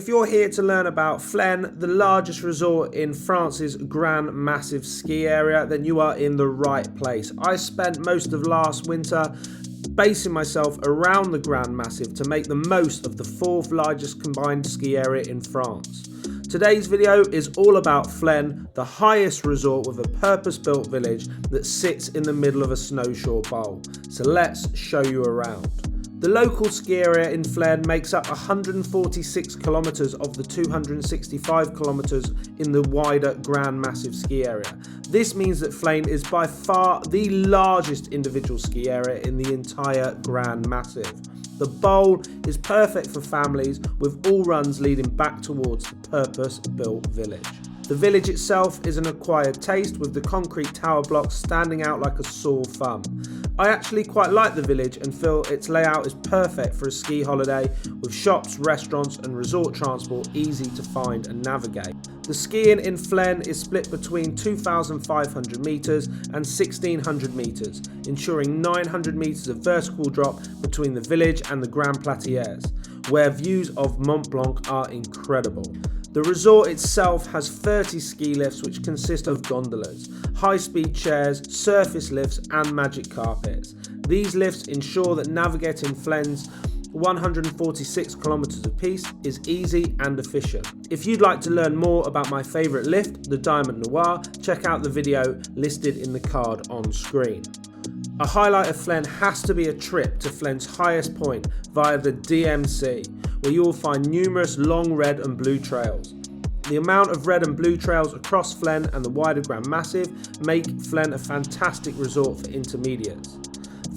If you're here to learn about Flaine, the largest resort in France's Grand Massif ski area, then you are in the right place. I spent most of last winter basing myself around the Grand Massif to make the most of the fourth largest combined ski area in France. Today's video is all about Flaine, the highest resort with a purpose-built village that sits in the middle of a snowshore bowl. So let's show you around. The local ski area in Flaine makes up 146 kilometres of the 265 kilometres in the wider Grand Massif ski area. This means that Flaine is by far the largest individual ski area in the entire Grand Massif. The bowl is perfect for families, with all runs leading back towards the purpose-built village. The village itself is an acquired taste, with the concrete tower blocks standing out like a sore thumb. I actually quite like the village and feel its layout is perfect for a ski holiday, with shops, restaurants and resort transport easy to find and navigate. The skiing in Flaine is split between 2,500 metres and 1,600 metres, ensuring 900 metres of vertical drop between the village and the Grand Platières, where views of Mont Blanc are incredible. The resort itself has 30 ski lifts, which consist of gondolas, high-speed chairs, surface lifts and magic carpets. These lifts ensure that navigating Flaine's 146 kilometres of piste is easy and efficient. If you'd like to learn more about my favourite lift, the Diamant Noir, check out the video listed in the card on screen. A highlight of Flaine has to be a trip to Flaine's highest point via the DMC, where you will find numerous long red and blue trails. The amount of red and blue trails across Flaine and the wider Grand Massif make Flaine a fantastic resort for intermediates.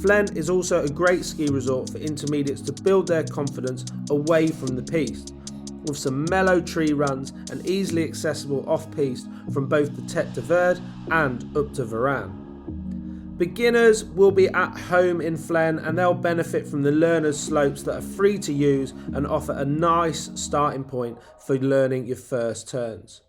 Flaine is also a great ski resort for intermediates to build their confidence away from the piste, with some mellow tree runs and easily accessible off-piste from both the Tête de Verde and up to Varennes. Beginners will be at home in Flaine, and they'll benefit from the learners' slopes that are free to use and offer a nice starting point for learning your first turns.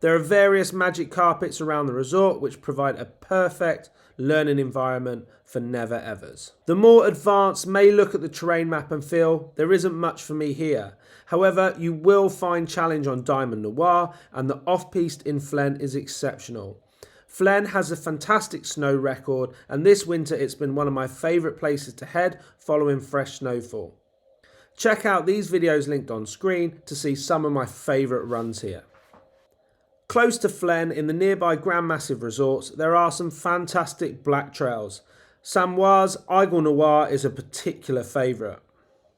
There are various magic carpets around the resort which provide a perfect learning environment for never-evers. The more advanced may look at the terrain map and feel there isn't much for me here. However, you will find challenge on Diamant Noir, and the off-piste in Flaine is exceptional. Flaine has a fantastic snow record, and this winter it's been one of my favourite places to head following fresh snowfall. Check out these videos linked on screen to see some of my favourite runs here. Close to Flaine, in the nearby Grand Massif resorts, there are some fantastic black trails. Samoise Aigle Noir is a particular favourite.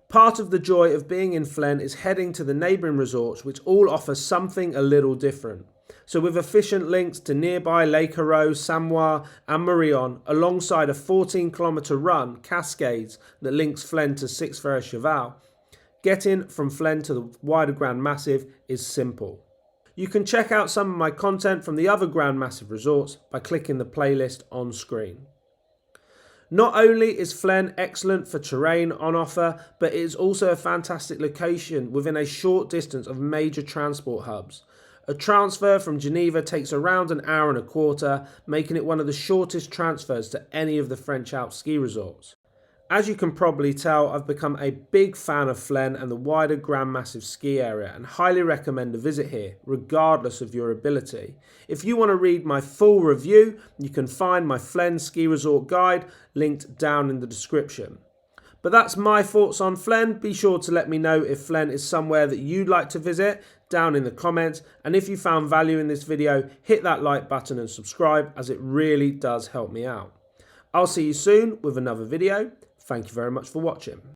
Part of the joy of being in Flaine is heading to the neighbouring resorts, which all offer something a little different. So with efficient links to nearby Lake Haro, Samoise and Marion, alongside a 14-kilometre run, Cascades, that links Flaine to Six Frères Cheval, getting from Flaine to the wider Grand Massif is simple. You can check out some of my content from the other Grand Massif resorts by clicking the playlist on screen. Not only is Flaine excellent for terrain on offer, but it is also a fantastic location within a short distance of major transport hubs. A transfer from Geneva takes around an hour and a quarter, making it one of the shortest transfers to any of the French Alps ski resorts. As you can probably tell, I've become a big fan of Flaine and the wider Grand Massif ski area, and highly recommend a visit here, regardless of your ability. If you want to read my full review, you can find my Flaine ski resort guide linked down in the description. But that's my thoughts on Flaine. Be sure to let me know if Flaine is somewhere that you'd like to visit down in the comments. And if you found value in this video, hit that like button and subscribe, as it really does help me out. I'll see you soon with another video. Thank you very much for watching.